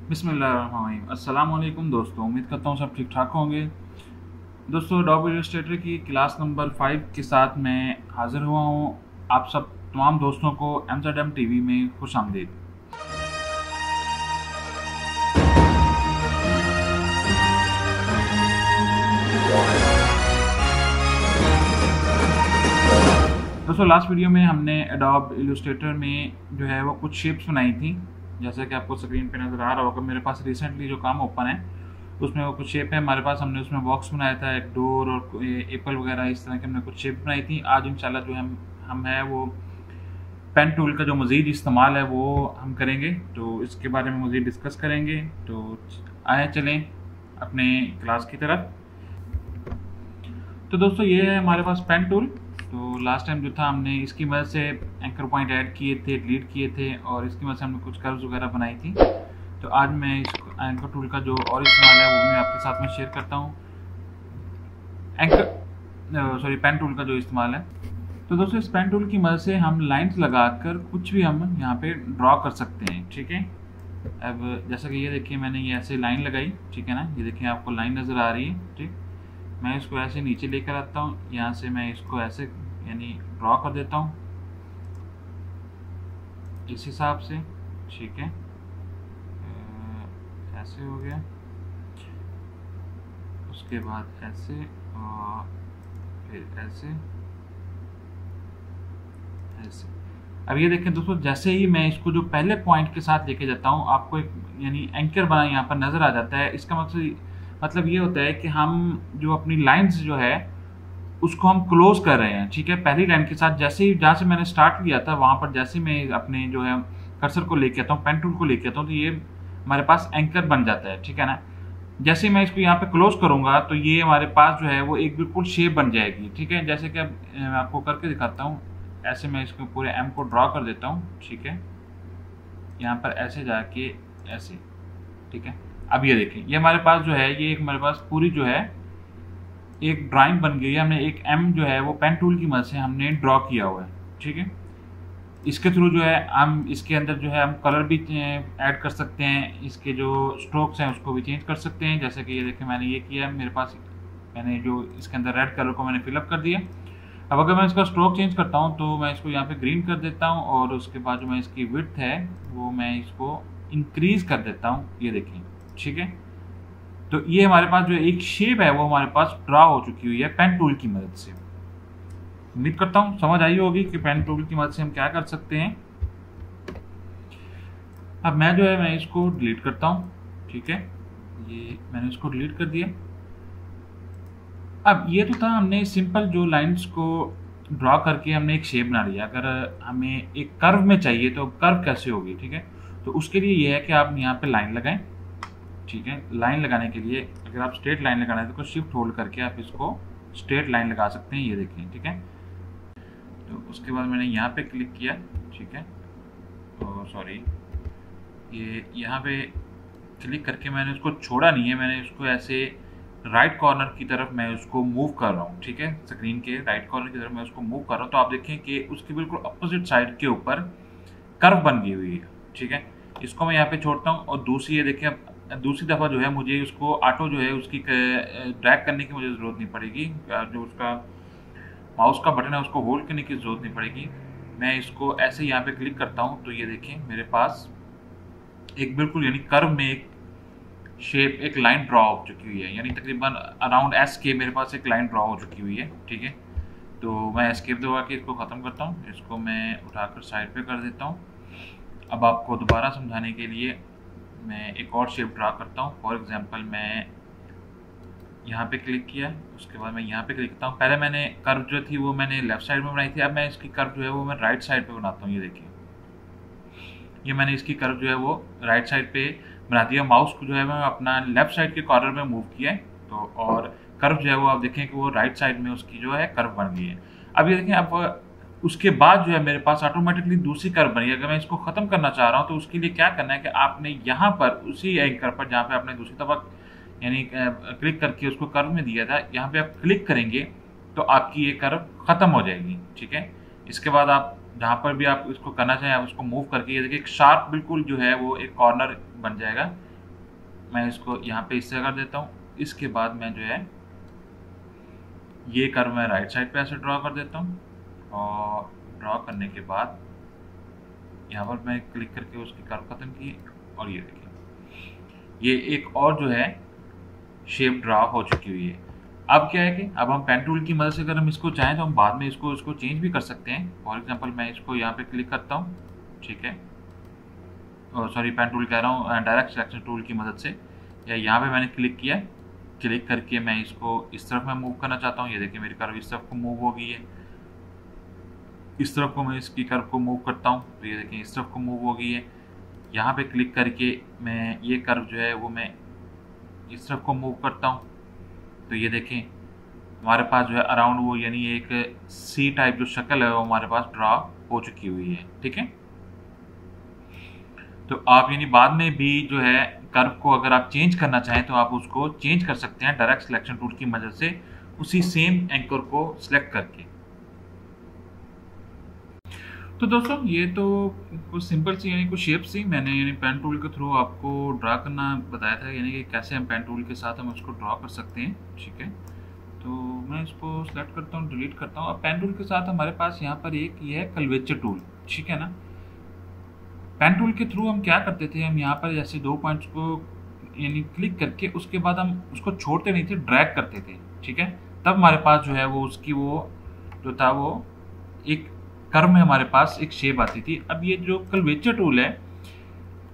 बिस्मिल्लाहिर्रहमानिर्रहीम। अस्सलाम वालेकुम दोस्तों, उम्मीद करता हूँ सब ठीक ठाक होंगे। दोस्तों, एडोब इलस्ट्रेटर की क्लास नंबर 5 के साथ मैं हाज़िर हुआ हूँ। आप सब तमाम दोस्तों को एमजेडएम टीवी में खुश आमदीद। दोस्तों, लास्ट वीडियो में हमने एडोब इलस्ट्रेटर में जो है वो कुछ शेप्स बनाई थी, जैसा कि आपको स्क्रीन पे नज़र आ रहा होगा। मेरे पास रिसेंटली जो काम ओपन है उसमें वो कुछ शेप है हमारे पास। हमने उसमें बॉक्स बनाया था, एक डोर और एप्पल वगैरह, इस तरह की हमने कुछ शेप बनाई थी। आज इंशाल्लाह जो हम है वो पेन टूल का जो मज़ीद इस्तेमाल है वो हम करेंगे, तो इसके बारे में मज़ीद डिस्कस करेंगे। तो आए चलें अपने क्लास की तरफ। तो दोस्तों, ये है हमारे पास पेन टूल। तो लास्ट टाइम जो था हमने इसकी मदद से एंकर पॉइंट ऐड किए थे, डिलीट किए थे, और इसकी मदद से हमने कुछ कर्व्स वगैरह बनाई थी। तो आज मैं इस एंकर टूल का जो और इस्तेमाल है वो मैं आपके साथ में शेयर करता हूँ। पेन टूल का जो इस्तेमाल है। तो दोस्तों, इस पेन टूल की मदद से हम लाइंस लगाकर कुछ भी हम यहाँ पे ड्रॉ कर सकते हैं, ठीक है। अब जैसा कि ये देखिए, मैंने ये ऐसे लाइन लगाई, ठीक है ना। ये देखिए, आपको लाइन नज़र आ रही है, ठीक। मैं इसको ऐसे नीचे लेकर आता हूँ, यहाँ से मैं इसको ऐसे यानी ड्रॉ कर देता हूँ इस हिसाब से, ठीक है। ऐसे हो गया, उसके बाद ऐसे, और फिर ऐसे ऐसे। अब ये देखें दोस्तों, जैसे ही मैं इसको जो पहले पॉइंट के साथ लेके जाता हूँ, आपको एक यानी एंकर बना यहाँ पर नज़र आ जाता है। इसका मतलब ये होता है कि हम जो अपनी लाइंस जो है उसको हम क्लोज कर रहे हैं, ठीक है। पहली लाइन के साथ जैसे ही जहाँ से मैंने स्टार्ट किया था वहाँ पर जैसे मैं अपने जो है कर्सर को लेके आता हूँ, पेन टूल को लेके आता हूँ, तो ये हमारे पास एंकर बन जाता है, ठीक है ना। जैसे ही मैं इसको यहाँ पे क्लोज करूँगा तो ये हमारे पास जो है वो एक बिल्कुल शेप बन जाएगी, ठीक है। जैसे कि अब मैं आपको करके दिखाता हूँ। ऐसे मैं इसको पूरे एम को ड्रॉ कर देता हूँ, ठीक है। यहाँ पर ऐसे जाके ऐसे, ठीक है। अब ये देखें, ये हमारे पास जो है ये एक हमारे पास पूरी जो है एक ड्राइंग बन गई है। हमने एक एम जो है वो पेन टूल की मदद से हमने ड्रॉ किया हुआ है, ठीक है। इसके थ्रू जो है हम इसके अंदर जो है हम कलर भी ऐड कर सकते हैं, इसके जो स्ट्रोक्स हैं उसको भी चेंज कर सकते हैं। जैसे कि ये देखें, मैंने ये किया है, मेरे पास मैंने जो इसके अंदर रेड कलर को मैंने फिलअप कर दिया। अब अगर मैं इसका स्ट्रोक चेंज करता हूँ तो मैं इसको यहाँ पे ग्रीन कर देता हूँ, और उसके बाद जो मैं इसकी विड्थ है वो मैं इसको इंक्रीज कर देता हूँ, ये देखिए, ठीक है। तो ये हमारे पास जो एक शेप है वो हमारे पास ड्रॉ हो चुकी हुई है पेन टूल की मदद से। उम्मीद करता हूँ समझ आई होगी कि पेन टूल की मदद से हम क्या कर सकते हैं। अब मैं इसको डिलीट करता हूँ, ठीक है। ये मैंने इसको डिलीट कर दिया। अब ये तो था, हमने सिंपल जो लाइंस को ड्रॉ करके हमने एक शेप बना लिया। अगर हमें एक कर्व में चाहिए तो कर्व कैसे होगी, ठीक है। तो उसके लिए ये है कि आप यहाँ पे लाइन लगाएं, ठीक है। लाइन लगाने के लिए अगर आप स्ट्रेट लाइन लगाना है तो शिफ्ट होल्ड करके आप इसको स्ट्रेट लाइन लगा सकते हैं, ये देखिए, ठीक है। तो उसके बाद मैंने यहाँ पे क्लिक किया, ठीक है। और सॉरी, ये यहाँ पे क्लिक करके मैंने उसको छोड़ा नहीं है, मैंने उसको ऐसे राइट कॉर्नर की तरफ मैं उसको मूव कर रहा हूँ, ठीक है। स्क्रीन के राइट कॉर्नर की तरफ मैं उसको मूव कर रहा हूँ। तो आप देखें कि उसकी बिल्कुल अपोजिट साइड के ऊपर कर्व बन गई हुई है, ठीक है। इसको मैं यहाँ पे छोड़ता हूँ, और दूसरी ये देखिए, दूसरी दफ़ा जो है मुझे उसको ऑटो जो है उसकी ड्रैग करने की मुझे ज़रूरत नहीं पड़ेगी। जो उसका माउस का बटन है उसको होल्ड करने की ज़रूरत नहीं पड़ेगी। मैं इसको ऐसे यहाँ पे क्लिक करता हूँ तो ये देखिए मेरे पास एक बिल्कुल यानी कर्व में एक शेप, एक लाइन ड्रॉ हो चुकी हुई है, यानी तकरीबन अराउंड एस के मेरे पास एक लाइन ड्रॉ हो चुकी हुई है, ठीक है। तो मैं एस्केप दबा के इसको ख़त्म करता हूँ, इसको मैं उठाकर साइड पे कर देता हूँ। अब आपको दोबारा समझाने के लिए मैं एक और शेप ड्रा करता हूँ। फॉर एग्जांपल, मैं यहाँ पे क्लिक किया, उसके बाद मैं यहाँ पे क्लिक करता हूँ। पहले मैंने कर्व जो थी वो मैंने लेफ्ट साइड में बनाई थी, अब मैं इसकी कर्व जो है वो मैं राइट साइड पे बनाता हूँ। ये देखिए, ये मैंने इसकी कर्व जो है वो राइट साइड पे बना दिया। माउस को जो है मैं अपना लेफ्ट साइड के कॉर्नर में मूव किया है, तो और कर्व जो है वो आप देखें कि वो राइट साइड में उसकी जो है कर्व बन गई है। अब ये देखें, अब उसके बाद जो है मेरे पास ऑटोमेटिकली दूसरी कर्व बनी है। अगर मैं इसको ख़त्म करना चाह रहा हूँ तो उसके लिए क्या करना है कि आपने यहाँ पर उसी एंकर पर जहाँ पे आपने दूसरी दफ़ा यानी क्लिक करके उसको कर्व में दिया था, यहाँ पे आप क्लिक करेंगे तो आपकी ये कर्व ख़त्म हो जाएगी, ठीक है। इसके बाद आप जहाँ पर भी आप इसको करना चाहें आप उसको मूव करके, ये देखिए एक शार्प बिल्कुल जो है वो एक कॉर्नर बन जाएगा, मैं इसको यहाँ पे इससे कर देता हूँ। इसके बाद मैं जो है ये कर्व मैं राइट साइड पे ऐसे ड्रॉ कर देता हूँ, और ड्रॉ करने के बाद यहाँ पर मैं क्लिक करके उसकी कर्व खत्म की, और ये देखिए ये एक और जो है शेप ड्रॉ हो चुकी हुई है। अब क्या है कि अब हम पेन टूल की मदद से अगर हम इसको चाहें तो हम बाद में इसको चेंज भी कर सकते हैं। फॉर एग्जांपल मैं इसको यहाँ पे क्लिक करता हूँ, ठीक है, सॉरी पेन टूल कह रहा हूँ, डायरेक्ट सिलेक्शन टूल की मदद से, या यहाँ पे मैंने क्लिक किया, क्लिक करके मैं इसको इस तरफ में मूव करना चाहता हूँ। ये देखिए मेरी कर्व इस तरफ को मूव हो गई है, इस तरफ को मैं इसकी कर्व को मूव करता हूँ तो ये देखिए इस तरफ को मूव हो गई है। यहाँ पे क्लिक करके मैं ये कर्व जो है वो मैं इस तरफ को मूव करता हूँ तो ये देखें हमारे पास जो है अराउंड वो यानी एक सी टाइप जो शक्ल है वो हमारे पास ड्रॉ हो चुकी हुई है, ठीक है। तो आप यानी बाद में भी जो है कर्व को अगर आप चेंज करना चाहें तो आप उसको चेंज कर सकते हैं डायरेक्ट सिलेक्शन टूल की मदद से, उसी सेम एंकर को सिलेक्ट करके। तो दोस्तों ये तो कुछ सिंपल सी यानी कुछ शेप्स ही मैंने यानी पेन टूल के थ्रू आपको ड्रा करना बताया था, यानी कि कैसे हम पेन टूल के साथ हम उसको ड्रा कर सकते हैं, ठीक है। तो मैं इसको सेलेक्ट करता हूँ, डिलीट करता हूँ। अब पेन टूल के साथ हमारे पास यहाँ पर एक ये है कर्वेचर टूल, ठीक है ना। पेन टूल के थ्रू हम क्या करते थे, हम यहाँ पर जैसे दो पॉइंट्स को यानी क्लिक करके उसके बाद हम उसको छोड़ते नहीं थे, ड्रैग करते थे, ठीक है। तब हमारे पास जो है वो उसकी वो जो था वो एक कर्व में हमारे पास एक शेप आती थी। अब ये जो कर्वेचर टूल है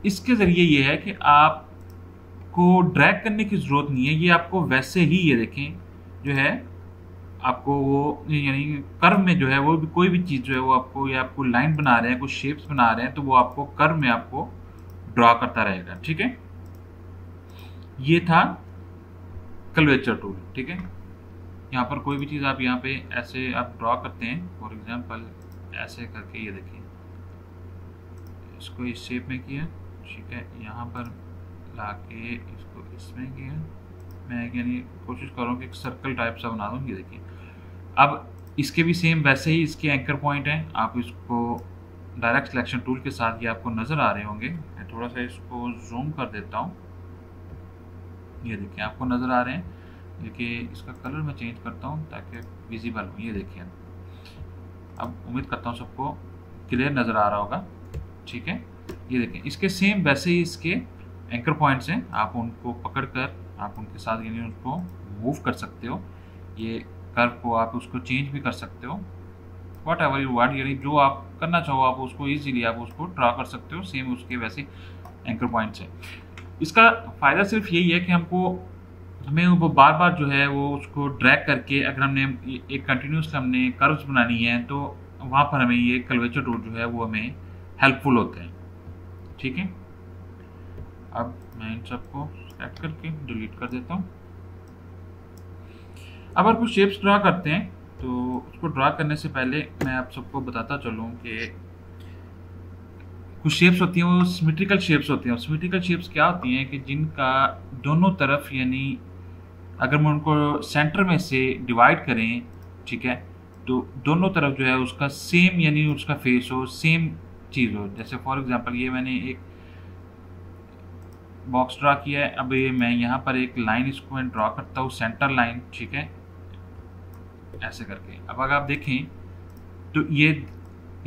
इसके ज़रिए ये है कि आपको ड्रैग करने की ज़रूरत नहीं है, ये आपको वैसे ही ये देखें जो है आपको वो यानी कर्व में जो है वो भी कोई भी चीज़ जो है वो आपको या आपको लाइन बना रहे हैं, कुछ शेप्स बना रहे हैं तो वो आपको कर्व में आपको ड्रॉ करता रहेगा, ठीक है। ये था कर्वेचर टूल, ठीक है। यहाँ पर कोई भी चीज़ आप यहाँ पे ऐसे आप ड्रॉ करते हैं, फॉर एग्जांपल ऐसे करके ये देखिए इसको इस शेप में किया, ठीक है। यहाँ पर लाके इसको इसमें किया, मैं यानी कोशिश कर रहा हूँ कि एक सर्कल टाइप सा बना दूँ। ये देखिए अब इसके भी सेम वैसे ही इसके एंकर पॉइंट हैं, आप इसको डायरेक्ट सिलेक्शन टूल के साथ ये आपको नज़र आ रहे होंगे। मैं थोड़ा सा इसको जूम कर देता हूँ, ये देखिए आपको नज़र आ रहे हैं। देखिए इसका कलर मैं चेंज करता हूँ ताकि विजिबल हो। ये देखिए अब उम्मीद करता हूँ सबको क्लियर नज़र आ रहा होगा, ठीक है। ये देखें इसके सेम वैसे ही इसके एंकर पॉइंट्स हैं, आप उनको पकड़कर आप उनके साथ यानी उनको मूव कर सकते हो। ये कर्व को आप उसको चेंज भी कर सकते हो, वट एवर यू वांट, यानी जो आप करना चाहो आप उसको ईजिली आप उसको ड्रा कर सकते हो, सेम उसके वैसे एंकर पॉइंट्स हैं। इसका फ़ायदा सिर्फ यही है कि हमें वो बार बार जो है वो उसको ड्रैग करके अगर हमने एक कंटिन्यूस हमने कर्व्स बनानी है तो वहाँ पर हमें ये कर्वेचर टूल जो है वो हमें हेल्पफुल होते हैं, ठीक है। अब मैं इन सबको सेलेक्ट करके डिलीट कर देता हूँ। अब अगर कुछ शेप्स ड्रा करते हैं तो उसको ड्रा करने से पहले मैं आप सबको बताता चलूँ कि कुछ शेप्स होती हैं वो सिमेट्रिकल शेप्स होती हैं। सिमेट्रिकल शेप्स क्या होती हैं कि जिनका दोनों तरफ यानी अगर हम उनको सेंटर में से डिवाइड करें, ठीक है, तो दोनों तरफ जो है उसका सेम यानी उसका फेस हो, सेम चीज़ हो। जैसे फॉर एग्जांपल ये मैंने एक बॉक्स ड्रा किया है, अब ये मैं यहाँ पर एक लाइन इसको मैं ड्रा करता हूँ, सेंटर लाइन, ठीक है, ऐसे करके। अब अगर आप देखें तो ये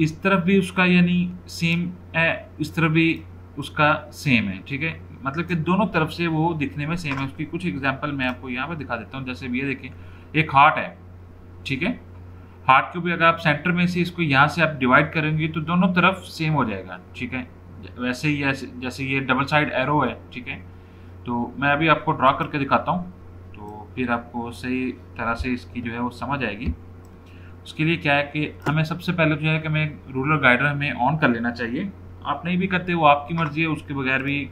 इस तरफ भी उसका यानी सेम है, इस तरफ भी उसका सेम है, ठीक है। मतलब कि दोनों तरफ से वो दिखने में सेम है। उसकी कुछ एग्जांपल मैं आपको यहाँ पर दिखा देता हूँ। जैसे ये देखें एक हार्ट है, ठीक है, हार्ट को भी अगर आप सेंटर में से इसको यहाँ से आप डिवाइड करेंगे तो दोनों तरफ सेम हो जाएगा, ठीक है। वैसे ही जैसे ये डबल साइड एरो है, ठीक है। तो मैं अभी आपको ड्रा करके दिखाता हूँ तो फिर आपको सही तरह से इसकी जो है वो समझ आएगी। उसके लिए क्या है कि हमें सबसे पहले जो है कि हमें रूलर गाइडर हमें ऑन कर लेना चाहिए। आप नहीं भी करते वो आपकी मर्जी है, उसके बगैर भी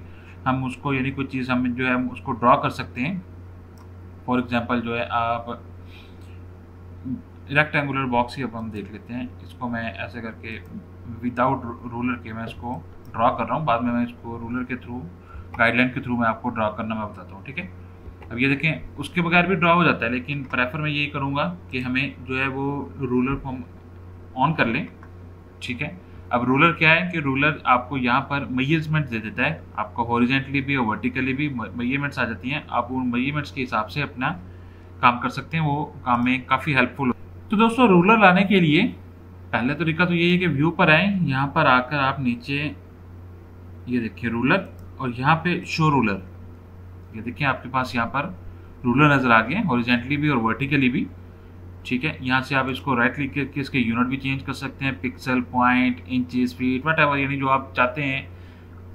हम उसको यानी कोई चीज़ हम जो है उसको ड्रॉ कर सकते हैं। फॉर एग्जांपल जो है आप रेक्टेंगुलर बॉक्स ही अब हम देख लेते हैं। इसको मैं ऐसे करके विदाउट रूलर के मैं इसको ड्रॉ कर रहा हूँ, बाद में मैं इसको रूलर के थ्रू गाइडलाइन के थ्रू मैं आपको ड्रॉ करना मैं बताता हूँ, ठीक है। अब ये देखें उसके बगैर भी ड्रॉ हो जाता है, लेकिन प्रेफर मैं यही करूँगा कि हमें जो है वो रूलर को हम ऑन कर लें, ठीक है। अब रूलर क्या है कि रूलर आपको यहाँ पर मेजरमेंट दे देता है, आपको हॉरिजेंटली भी और वर्टिकली भी मेजरमेंट्स आ जाती हैं। आप उन मेजरमेंट्स के हिसाब से अपना काम कर सकते हैं, वो काम में काफ़ी हेल्पफुल। तो दोस्तों रूलर लाने के लिए पहले तरीका तो यही है कि व्यू पर आए, यहाँ पर आकर आप नीचे ये देखिए रूलर, और यहाँ पे शो रूलर, ये देखिए आपके पास यहाँ पर रूलर नज़र आ गया हॉरिजेंटली भी और वर्टिकली भी। ठीक है, यहाँ से आप इसको राइट क्लिक करके इसके यूनिट भी चेंज कर सकते हैं, pixel, point, inches, feet, what यानी जो आप चाहते हैं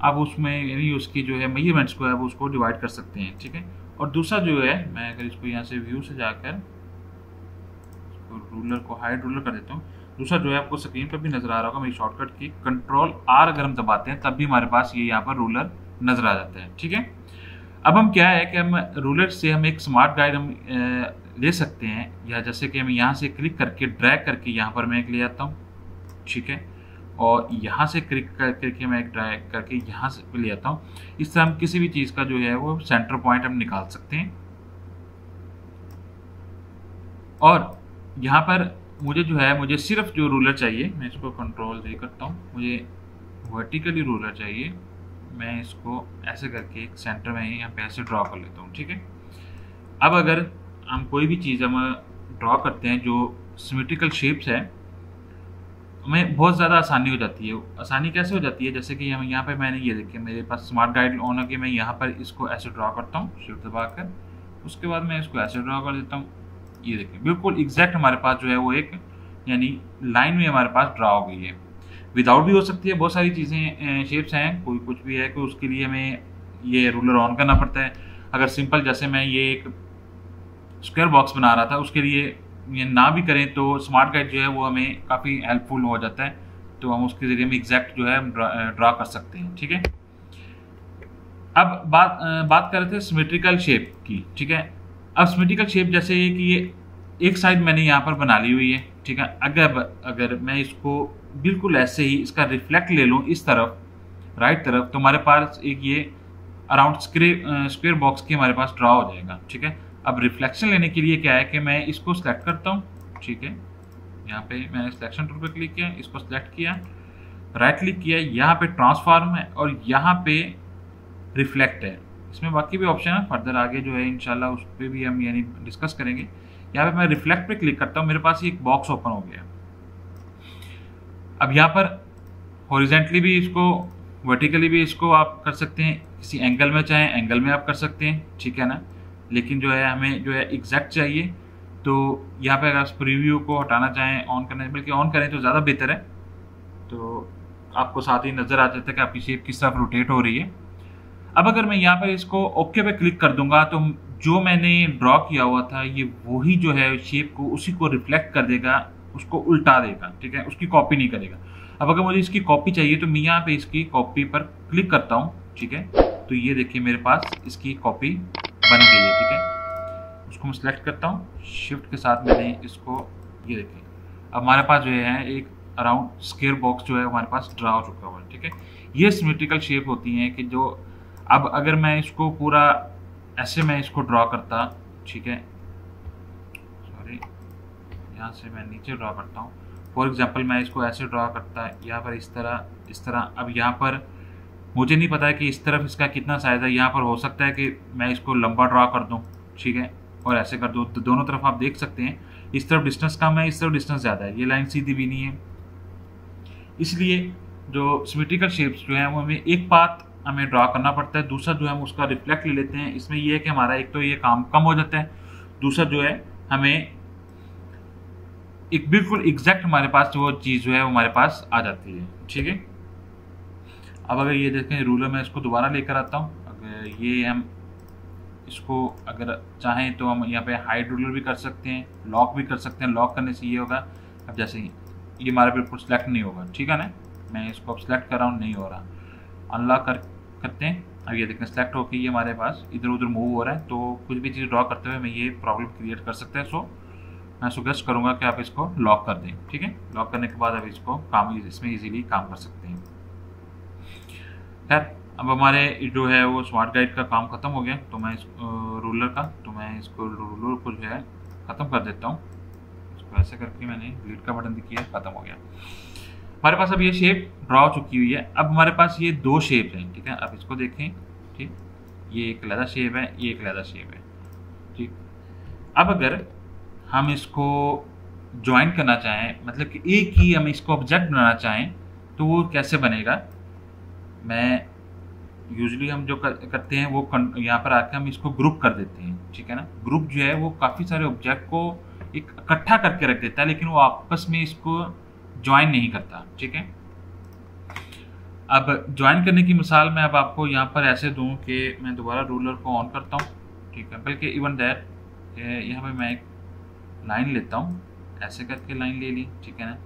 आप उसमें यानी उसकी जो है मेजरमेंट्स को है वो उसको डिवाइड कर सकते हैं। ठीक है, और दूसरा जो है मैं अगर इसको यहाँ से व्यू से जाकर रूलर को हाइड रूलर कर देता हूँ, दूसरा जो है आपको स्क्रीन पर भी नजर आ रहा होगा मेरी शॉर्टकट की कंट्रोल आर अगर हम दबाते हैं तब भी हमारे पास ये यहाँ पर रूलर नजर आ जाता है। ठीक है, अब हम क्या है कि हम रूलर से हम एक स्मार्ट गाइड हम ले सकते हैं, या जैसे कि हम यहाँ से क्लिक करके ड्रैग करके यहाँ पर मैं एक ले आता हूँ। ठीक है, और यहाँ से क्लिक करके मैं एक ड्रैग करके यहाँ से ले आता हूँ। इस तरह हम किसी भी चीज़ का जो है वो सेंटर पॉइंट हम निकाल सकते हैं। और यहाँ पर मुझे जो है मुझे सिर्फ जो रूलर चाहिए, मैं इसको कंट्रोल जे करता हूँ, मुझे वर्टिकली रूलर चाहिए, मैं इसको ऐसे करके एक सेंटर में यहाँ पे ऐसे ड्रॉ कर लेता हूँ। ठीक है, अब अगर हम कोई भी चीज़ हम ड्रॉ करते हैं जो सिमेट्रिकल शेप्स है, हमें बहुत ज़्यादा आसानी हो जाती है। आसानी कैसे हो जाती है, जैसे कि हम यहाँ पे मैंने ये देखिए मेरे पास स्मार्ट गाइड ऑन है कि मैं यहाँ पर इसको ऐसे ड्रॉ करता हूँ शिफ्ट दबाकर, उसके बाद मैं इसको ऐसे ड्रॉ कर देता हूँ। ये देखिए बिल्कुल एग्जैक्ट हमारे पास जो है वो एक यानी लाइन में हमारे पास ड्रॉ हो गई है। विदाउट भी हो सकती है, बहुत सारी चीज़ें शेप्स हैं, कोई कुछ भी है कि उसके लिए हमें ये रूलर ऑन करना पड़ता है। अगर सिंपल जैसे मैं ये एक स्क्वायर बॉक्स बना रहा था उसके लिए ये ना भी करें तो स्मार्ट गाइड जो है वो हमें काफ़ी हेल्पफुल हो जाता है, तो हम उसके ज़रिए में एग्जैक्ट जो है ड्रा कर सकते हैं। ठीक है, अब बात कर रहे थे सिमेट्रिकल शेप की। ठीक है, अब सिमेट्रिकल शेप जैसे कि ये एक साइड मैंने यहाँ पर बना ली हुई है। ठीक है, अगर मैं इसको बिल्कुल ऐसे ही इसका रिफ्लेक्ट ले लूँ इस तरफ राइट तरफ, तो हमारे पास एक ये अराउंड स्क्वायर बॉक्स की हमारे पास ड्रा हो जाएगा। ठीक है, अब रिफ्लेक्शन लेने के लिए क्या है कि मैं इसको सिलेक्ट करता हूँ। ठीक है, यहाँ पे मैंने सिलेक्शन टूल पे क्लिक किया, इसको सिलेक्ट किया, राइट क्लिक किया, यहाँ पे ट्रांसफॉर्म है और यहाँ पे रिफ्लेक्ट है। इसमें बाकी भी ऑप्शन है, फर्दर आगे जो है इंशाल्लाह उस पर भी हम यानी डिस्कस करेंगे। यहाँ पे मैं रिफ्लेक्ट पे क्लिक करता हूँ, मेरे पास एक बॉक्स ओपन हो गया। अब यहाँ पर हॉरिजेंटली भी इसको वर्टिकली भी इसको आप कर सकते हैं, किसी एंगल में चाहें एंगल में आप कर सकते हैं। ठीक है ना, लेकिन जो है हमें जो है एग्जैक्ट चाहिए, तो यहाँ पे अगर प्रीव्यू को हटाना चाहें ऑन करना, बल्कि ऑन करें तो ज़्यादा बेहतर है, तो आपको साथ ही नज़र आ जाता है कि आपकी शेप किस तरफ रोटेट हो रही है। अब अगर मैं यहाँ पर इसको ओके पे क्लिक कर दूंगा तो जो मैंने ड्रॉ किया हुआ था ये वही जो है शेप को उसी को रिफ्लेक्ट कर देगा, उसको उल्टा देगा। ठीक है, उसकी कॉपी नहीं करेगा। अब अगर मुझे इसकी कॉपी चाहिए तो मैं यहाँ पे इसकी कॉपी पर क्लिक करता हूँ। ठीक है, तो ये देखिए मेरे पास इसकी कॉपी बन गई है। ठीक है, उसको मैं सिलेक्ट करता हूँ शिफ्ट के साथ, मैंने इसको ये देखिए अब हमारे पास जो है एक अराउंड स्क्वायर बॉक्स जो है हमारे पास ड्रा हो चुका हुआ है। ठीक है, ये सिमेट्रिकल शेप होती हैं कि जो अब अगर मैं इसको पूरा ऐसे मैं इसको ड्रॉ करता, ठीक है सॉरी यहाँ से मैं नीचे ड्रॉ करता हूँ, फॉर एग्जांपल मैं इसको ऐसे ड्रॉ करता है यहाँ पर इस तरह। अब यहाँ पर मुझे नहीं पता है कि इस तरफ इसका कितना साइज़ है, यहाँ पर हो सकता है कि मैं इसको लंबा ड्रॉ कर दूँ। ठीक है, और ऐसे कर दूँ तो दोनों तरफ आप देख सकते हैं इस तरफ डिस्टेंस कम है, इस तरफ डिस्टेंस ज़्यादा है, ये लाइन सीधी भी नहीं है। इसलिए जो सिमेट्रिकल शेप्स जो हैं वो हमें एक पाथ हमें ड्रॉ करना पड़ता है, दूसरा जो है हम उसका रिफ्लेक्ट ले लेते हैं। इसमें ये है कि हमारा एक तो ये काम कम हो जाता है, दूसरा जो है हमें एक बिल्कुल एग्जैक्ट हमारे पास वो चीज़ जो है वो हमारे पास आ जाती है। ठीक है, अब अगर ये देखें रूलर में इसको दोबारा लेकर आता हूँ, अगर ये हम इसको अगर चाहें तो हम यहाँ पे हाइड रूलर भी कर सकते हैं, लॉक भी कर सकते हैं। लॉक करने से ये होगा, अब जैसे ये हमारा बिल्कुल सेलेक्ट नहीं होगा। ठीक है ना, मैं इसको अब सेलेक्ट कर रहा हूँ, नहीं हो रहा, अनलॉक करते हैं। अब ये देखें सेलेक्ट होकर ये हमारे पास इधर उधर मूव हो रहा है, तो कुछ भी चीज़ ड्रॉ करते हुए मैं ये प्रॉब्लम क्रिएट कर सकते हैं। सो मैं सजेस्ट करूँगा कि आप इसको लॉक कर दें। ठीक है, लॉक करने के बाद अब इसको इसमें इजीली काम कर सकते हैं। खैर अब हमारे जो है वो स्मार्ट गाइड का काम ख़त्म हो गया, तो मैं इस रूलर का तो मैं इसको रूलर को जो है ख़त्म कर देता हूँ। इसको ऐसे करके मैंने डिलीट का बटन किया, ख़त्म हो गया। हमारे पास अब ये शेप ड्रॉ हो चुकी हुई है। अब हमारे पास ये दो शेप हैं, ठीक है। अब इसको देखें, ठीक, ये एक अलग शेप है, ये एक अलग शेप है, ठीक। अब अगर हम इसको ज्वाइन करना चाहें, मतलब कि एक ही हम इसको ऑब्जेक्ट बनाना चाहें, तो वो कैसे बनेगा। मैं यूजुअली हम जो करते हैं वो यहाँ पर आकर हम इसको ग्रुप कर देते हैं, ठीक है ना। ग्रुप जो है वो काफ़ी सारे ऑब्जेक्ट को एक इकट्ठा करके रख देता है, लेकिन वो आपस में इसको ज्वाइन नहीं करता, ठीक है। अब ज्वाइन करने की मिसाल मैं अब आपको यहाँ पर ऐसे दूं कि मैं दोबारा रूलर को ऑन करता हूँ, ठीक है। बल्कि इवन दैट यहाँ पर मैं एक लाइन लेता हूँ, ऐसे करके लाइन ले ली, ठीक है ना।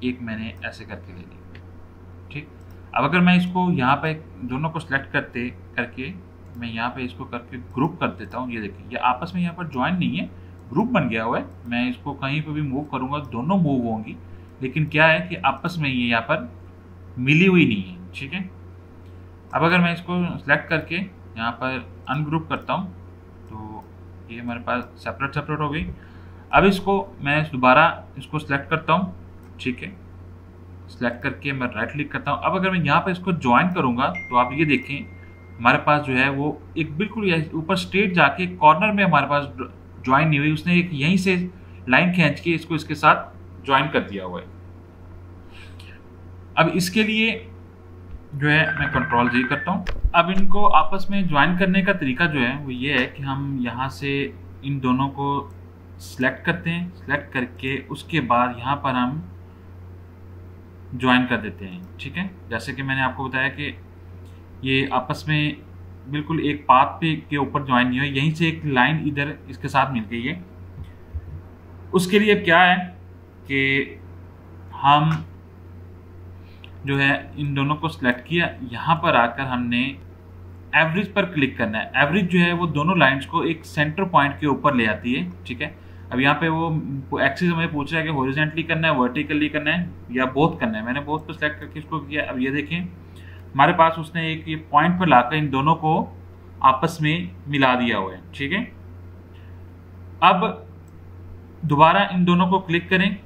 एक मैंने ऐसे करके ले ली, ठीक। अब अगर मैं इसको यहाँ पे दोनों को सिलेक्ट करके मैं यहाँ पे इसको करके ग्रुप कर देता हूँ, ये देखिए ये आपस में यहाँ पर ज्वाइन नहीं है, ग्रुप बन गया हुआ है। मैं इसको कहीं पे भी मूव करूँगा दोनों मूव होंगी, लेकिन क्या है कि आपस में ये यहाँ पर मिली हुई नहीं है, ठीक है। अब अगर मैं इसको सिलेक्ट करके यहाँ पर अनग्रुप करता हूँ तो ये हमारे पास सेपरेट हो गई। अब इसको मैं दोबारा इसको सिलेक्ट करता हूँ, ठीक है। सिलेक्ट करके मैं राइट क्लिक करता हूँ। अब अगर मैं यहाँ पर इसको ज्वाइन करूँगा तो आप ये देखें हमारे पास जो है वो एक बिल्कुल ऊपर स्ट्रेट जाके कॉर्नर में हमारे पास ज्वाइन नहीं हुई, उसने एक यहीं से लाइन खींच के इसको इसके साथ ज्वाइन कर दिया हुआ है। अब इसके लिए जो है मैं कंट्रोल जी करता हूँ। अब इनको आपस में ज्वाइन करने का तरीका जो है वो ये है कि हम यहाँ से इन दोनों को सिलेक्ट करते हैं, सिलेक्ट करके उसके बाद यहाँ पर हम ज्वाइन कर देते हैं, ठीक है। जैसे कि मैंने आपको बताया कि ये आपस में बिल्कुल एक पाथ पे के ऊपर ज्वाइन नहीं हुई, यहीं से एक लाइन इधर इसके साथ मिल गई है। उसके लिए क्या है कि हम जो है इन दोनों को सिलेक्ट किया, यहाँ पर आकर हमने एवरेज पर क्लिक करना है। एवरेज जो है वो दोनों लाइंस को एक सेंटर पॉइंट के ऊपर ले आती है, ठीक है। अब यहाँ पे वो एक्सिस हमें पूछ रहा है कि हॉरिजॉन्टली करना है, वर्टिकली करना है या बोथ करना है। मैंने बोथ पर सिलेक्ट करके इसको किया। अब ये देखें हमारे पास उसने एक ये पॉइंट पर लाकर इन दोनों को आपस में मिला दिया हुआ है, ठीक है। अब दोबारा इन दोनों को क्लिक करें,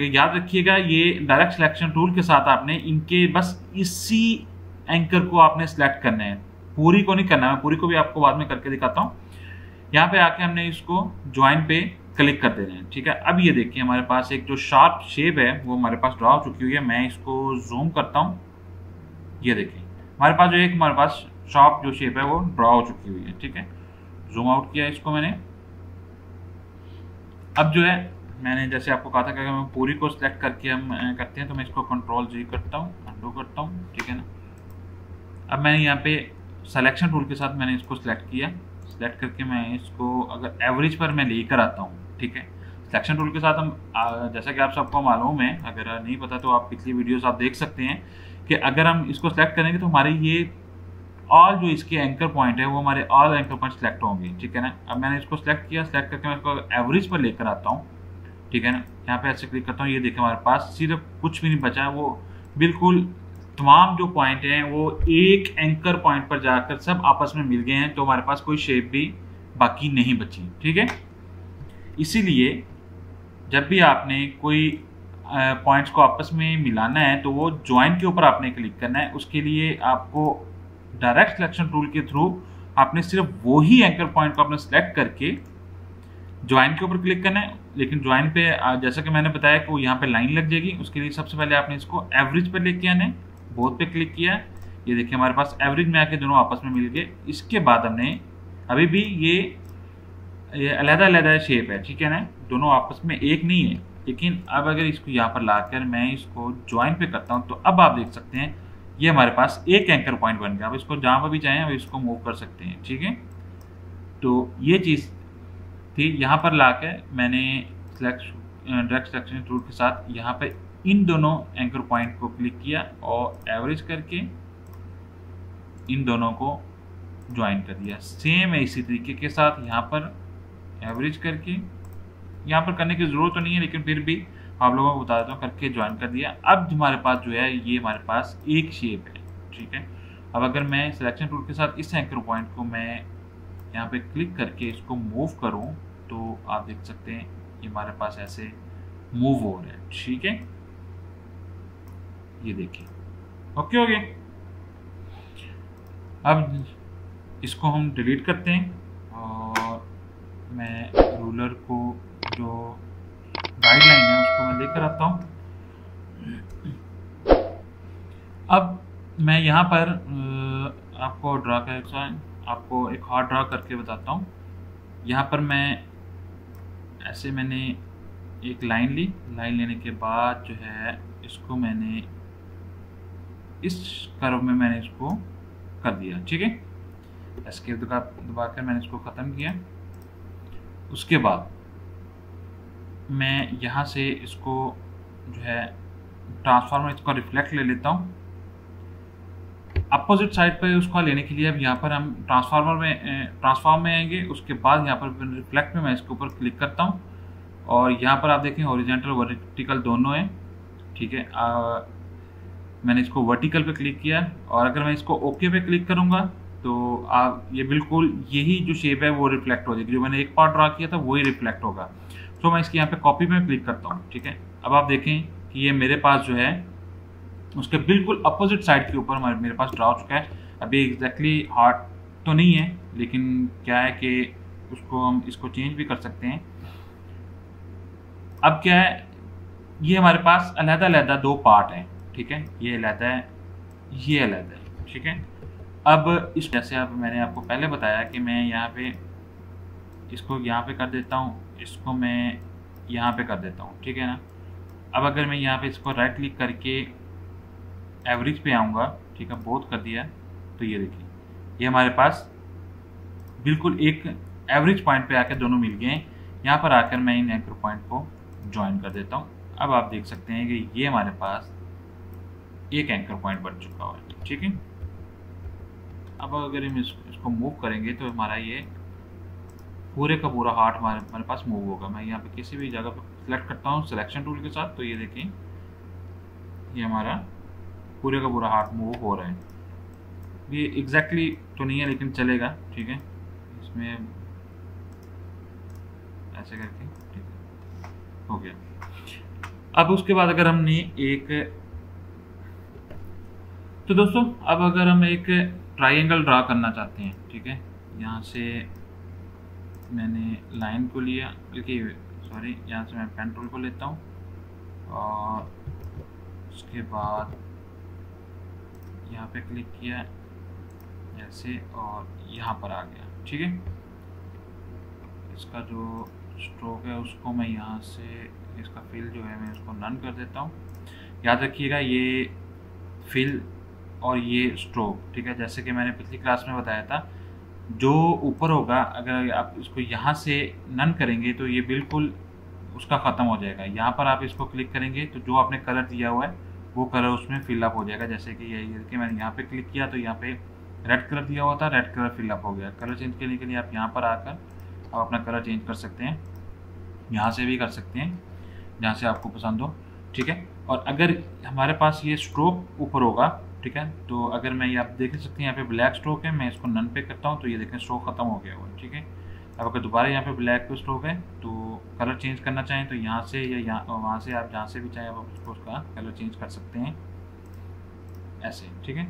याद रखिएगा ये डायरेक्ट सिलेक्शन टूल के साथ आपने इनके बस इसी एंकर को आपने सिलेक्ट करना है, पूरी को नहीं करना है। मैं पूरी को भी आपको बाद में करके दिखाता हूँ। यहाँ पे आके हमने इसको ज्वाइन पे क्लिक कर देना है, ठीक है। अब ये देखिए हमारे पास एक जो शार्प शेप है वो हमारे पास ड्रॉ हो चुकी हुई है। मैं इसको जूम करता हूँ, ये देखिए हमारे पास जो एक हमारे पास शार्प जो शेप है वो ड्रॉ हो चुकी हुई है, ठीक है। जूम आउट किया इसको मैंने। अब जो है मैंने जैसे आपको कहा था कि अगर मैं पूरी को सिलेक्ट करके हम करते हैं तो मैं इसको कंट्रोल जी करता हूँ, अंडू करता हूँ, ठीक है ना। अब मैंने यहाँ पे सिलेक्शन टूल के साथ मैंने इसको सिलेक्ट किया, सिलेक्ट करके मैं इसको अगर एवरेज पर मैं लेकर आता हूँ, ठीक है। सिलेक्शन टूल के साथ हम जैसा कि आप सबको मालूम है, अगर नहीं पता तो आप पिछली वीडियोस आप देख सकते हैं कि अगर हम इसको सिलेक्ट करेंगे तो हमारे ये ऑल जो इसके एंकर पॉइंट है वो हमारे ऑल एंकर पॉइंट सिलेक्ट होंगे, ठीक है ना। अब मैंने इसको सिलेक्ट किया, सिलेक्ट करके मैं इसको एवरेज पर लेकर आता हूँ, ठीक है ना। यहाँ पे ऐसे क्लिक करता हूँ, ये देखिए हमारे पास सिर्फ कुछ भी नहीं बचा है, वो बिल्कुल तमाम जो पॉइंट हैं वो एक एंकर पॉइंट पर जाकर सब आपस में मिल गए हैं, तो हमारे पास कोई शेप भी बाकी नहीं बची, ठीक है। इसीलिए जब भी आपने कोई पॉइंट्स को आपस में मिलाना है तो वो ज्वाइन के ऊपर आपने क्लिक करना है। उसके लिए आपको डायरेक्ट सिलेक्शन टूल के थ्रू आपने सिर्फ वो ही एंकर पॉइंट को आपने सेलेक्ट करके ज्वाइन के ऊपर क्लिक करना है। लेकिन ज्वाइन पे जैसा कि मैंने बताया कि वो यहाँ पे लाइन लग जाएगी, उसके लिए सबसे पहले आपने इसको एवरेज पर लेके आना है। बोथ पे क्लिक किया, ये देखिए हमारे पास एवरेज में आके दोनों आपस में मिल गए। इसके बाद हमने अभी भी ये अलग-अलग शेप है, ठीक है ना, दोनों आपस में एक नहीं है। लेकिन अब अगर इसको यहाँ पर लाकर मैं इसको ज्वाइन पे करता हूँ तो अब आप देख सकते हैं ये हमारे पास एक एंकर पॉइंट बन गया। अब इसको जहाँ पर भी चाहें अब इसको मूव कर सकते हैं, ठीक है। तो ये चीज़ थी, यहाँ पर लाकर मैंने डायरेक्ट सिलेक्शन टूल के साथ यहाँ पर इन दोनों एंकर पॉइंट को क्लिक किया और एवरेज करके इन दोनों को ज्वाइन कर दिया। सेम है इसी तरीके के साथ यहाँ पर एवरेज करके, यहाँ पर करने की ज़रूरत तो नहीं है लेकिन फिर भी आप लोगों को बता देता हूँ, करके ज्वाइन कर दिया। अब हमारे पास जो है ये हमारे पास एक शेप है, ठीक है। अब अगर मैं सिलेक्शन टूल के साथ इस एंकर पॉइंट को मैं यहाँ पे क्लिक करके इसको मूव करूँ तो आप देख सकते हैं ये हमारे पास ऐसे मूव हो रहा है, ठीक है। ये देखिए ओके हो गया। अब इसको हम डिलीट करते हैं और मैं रूलर को जो गाइडलाइन है उसको मैं लेकर आता हूँ। अब मैं यहाँ पर आपको ड्रा कर आपको एक हार्ट ड्रा करके बताता हूँ। यहाँ पर मैं ऐसे मैंने एक लाइन ली, लाइन लेने के बाद जो है इसको मैंने इस कर्व में मैंने इसको कर दिया, ठीक है। एस्केप दबाकर मैंने इसको ख़त्म किया। उसके बाद मैं यहाँ से इसको जो है ट्रांसफॉर्मर इसको रिफ्लेक्ट ले लेता हूँ। अपोजिट साइड पे उसको लेने के लिए अब यहाँ पर हम ट्रांसफॉर्म में आएंगे। उसके बाद यहाँ पर रिफ्लेक्ट में मैं इसके ऊपर क्लिक करता हूँ और यहाँ पर आप देखें हॉरिजॉन्टल वर्टिकल दोनों हैं, ठीक है। मैंने इसको वर्टिकल पे क्लिक किया और अगर मैं इसको ओके पे क्लिक करूँगा तो आप ये बिल्कुल यही जो शेप है वो रिफ्लेक्ट हो जाएगी। जो मैंने एक पार्ट ड्रा किया था वही रिफ्लेक्ट होगा। तो मैं इसके यहाँ पे कॉपी में क्लिक करता हूँ, ठीक है। अब आप देखें कि ये मेरे पास जो है उसके बिल्कुल अपोजिट साइड के ऊपर मेरे पास ड्रा हो चुका है। अभी एग्जैक्टली हार्ट तो नहीं है, लेकिन क्या है कि उसको हम इसको चेंज भी कर सकते हैं। अब क्या है, ये हमारे पास अलग-अलग दो पार्ट हैं, ठीक है। ये अलग है, ये अलग है, ठीक है। अब इस जैसे अब मैंने आपको पहले बताया कि मैं यहाँ पे इसको यहाँ पे कर देता हूँ, इसको मैं यहाँ पे कर देता हूँ, ठीक है ना। अब अगर मैं यहाँ पे इसको राइट क्लिक करके एवरेज पे आऊँगा, ठीक है, बोथ कर दिया, तो ये देखिए ये हमारे पास बिल्कुल एक एवरेज पॉइंट पे आकर दोनों मिल गए। यहाँ पर आकर मैं इन एंकर पॉइंट को ज्वाइन कर देता हूँ। अब आप देख सकते हैं कि ये हमारे पास एक एंकर पॉइंट बन चुका हुआ है, ठीक है। अब अगर हम इसको मूव करेंगे तो हमारा ये पूरे का पूरा हार्ट हमारे पास मूव होगा। मैं यहाँ पे किसी भी जगह पे सिलेक्ट करता हूँ सिलेक्शन टूल के साथ, तो ये देखें ये हमारा पूरे का पूरा हार्ट मूव हो रहा है। ये एग्जैक्टली तो नहीं है लेकिन चलेगा, ठीक है। इसमें ऐसे करके ठीक है हो गया। अब उसके बाद अगर हमने एक तो दोस्तों अब अगर हम एक ट्राइंगल ड्रा करना चाहते हैं, ठीक है। यहाँ से मैंने लाइन को लिया, बल्कि सॉरी यहाँ से मैं पेन टूल को लेता हूँ और उसके बाद यहाँ पे क्लिक किया ऐसे और यहाँ पर आ गया, ठीक है। इसका जो स्ट्रोक है उसको मैं यहाँ से इसका फिल जो है मैं उसको नन कर देता हूँ। याद रखिएगा ये फिल और ये स्ट्रोक, ठीक है। जैसे कि मैंने पिछली क्लास में बताया था, जो ऊपर होगा अगर आप इसको यहाँ से नन करेंगे तो ये बिल्कुल उसका ख़त्म हो जाएगा। यहाँ पर आप इसको क्लिक करेंगे तो जो आपने कलर दिया हुआ है वो कलर उसमें फिलअप हो जाएगा। जैसे कि ये कि मैंने यहाँ पे क्लिक किया तो यहाँ पे रेड कलर दिया हुआ था, रेड कलर फिलअप हो गया। कलर चेंज करने के लिए आप यहाँ पर आकर आप अपना कलर चेंज कर सकते हैं, यहाँ से भी कर सकते हैं जहाँ से आपको पसंद हो, ठीक है। और अगर हमारे पास ये स्ट्रोक ऊपर होगा, ठीक है, तो अगर मैं ये आप देख सकते हैं यहाँ पे ब्लैक स्ट्रोक है, मैं इसको नन पे करता हूँ तो ये देखें स्ट्रोक ख़त्म हो गया हुआ है, ठीक है। अब अगर दोबारा यहाँ पे ब्लैक पे स्ट्रोक है तो कलर चेंज करना चाहें तो यहाँ से या यहाँ वहाँ से आप जहाँ से भी चाहें आप उसको उसका कलर चेंज कर सकते हैं ऐसे, ठीक है।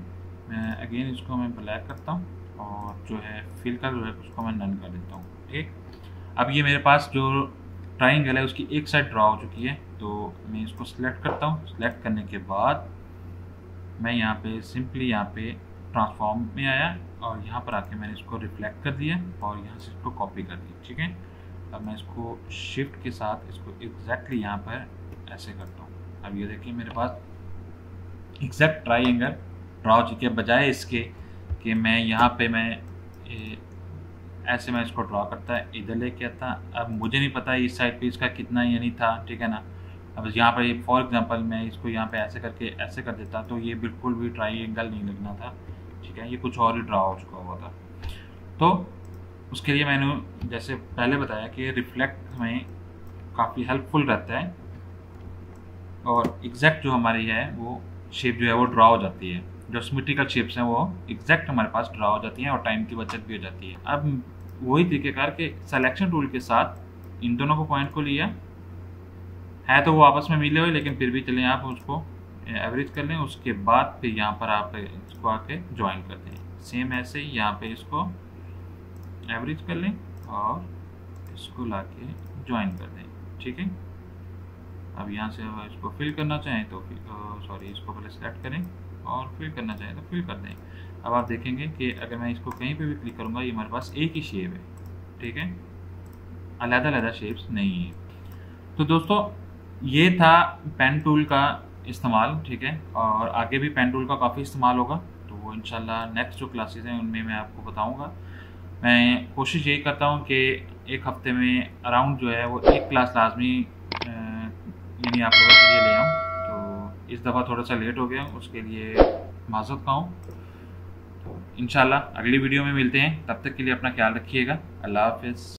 मैं अगेन इसको मैं ब्लैक करता हूँ और जो है फिल का जो है उसको मैं नन कर देता हूँ, ठीक। अब ये मेरे पास जो ट्राइंगल है उसकी एक साइड ड्रा हो चुकी है, तो मैं इसको सिलेक्ट करता हूँ। सिलेक्ट करने के बाद मैं यहाँ पे सिंपली यहाँ पे ट्रांसफॉर्म में आया और यहाँ पर आके मैंने इसको रिफ्लेक्ट कर दिया और यहाँ से इसको कॉपी कर दिया, ठीक है। अब मैं इसको शिफ्ट के साथ इसको एग्जैक्टली यहाँ पर ऐसे करता हूँ। अब ये देखिए मेरे पास एग्जैक्ट ट्राइंगल ड्रा हो चुकी है, बजाय इसके कि मैं यहाँ पे मैं ऐसे मैं इसको ड्रा करता है इधर लेके आता। अब मुझे नहीं पता इस साइड पे इसका कितना यानी था, ठीक है ना। अब यहाँ पर फॉर एग्जांपल मैं इसको यहाँ पे ऐसे करके ऐसे कर देता तो ये बिल्कुल भी ट्राइंगल नहीं लगना था, ठीक है। ये कुछ और ही ड्रा हो चुका हुआ था। तो उसके लिए मैंने जैसे पहले बताया कि रिफ्लेक्ट में काफ़ी हेल्पफुल रहता है और एग्जैक्ट जो हमारी है वो शेप जो है वो ड्रा हो जाती है। जो सिमेट्रिकल शेप्स हैं वो एग्जैक्ट हमारे पास ड्रा हो जाती हैं और टाइम की बचत भी हो जाती है। अब वही तरीकेकार के सिलेक्शन टूल के साथ इन दोनों को पॉइंट को लिया है तो वो आपस में मिले हुए, लेकिन फिर भी चलें आप उसको एवरेज कर लें। उसके बाद फिर यहाँ पर आप इसको आके ज्वाइन कर दें। सेम ऐसे ही यहाँ पे इसको एवरेज कर लें और इसको लाके ज्वाइन कर दें, ठीक है। अब यहाँ से इसको फिल करना चाहें तो सॉरी, इसको पहले सेलेक्ट करें और फिल करना चाहें तो फिल कर दें। अब आप देखेंगे कि अगर मैं इसको कहीं पे भी क्लिक करूँगा ये हमारे पास एक ही शेप है, ठीक है, अलग-अलग शेप्स नहीं है। तो दोस्तों ये था पेन टूल का इस्तेमाल, ठीक है, और आगे भी पेन टूल का काफ़ी इस्तेमाल होगा, तो वो इंशाल्लाह नेक्स्ट जो क्लासेस हैं उनमें मैं आपको बताऊंगा। मैं कोशिश यही करता हूँ कि एक हफ्ते में अराउंड जो है वो एक क्लास लाजमी यानी आप लोगों के लिए ले आऊँ। तो इस दफ़ा थोड़ा सा लेट हो गया, उसके लिए माज़रत खाऊँ। तो इंशाल्लाह अगली वीडियो में मिलते हैं, तब तक के लिए अपना ख्याल रखिएगा। अल्लाह हाफ़िज़।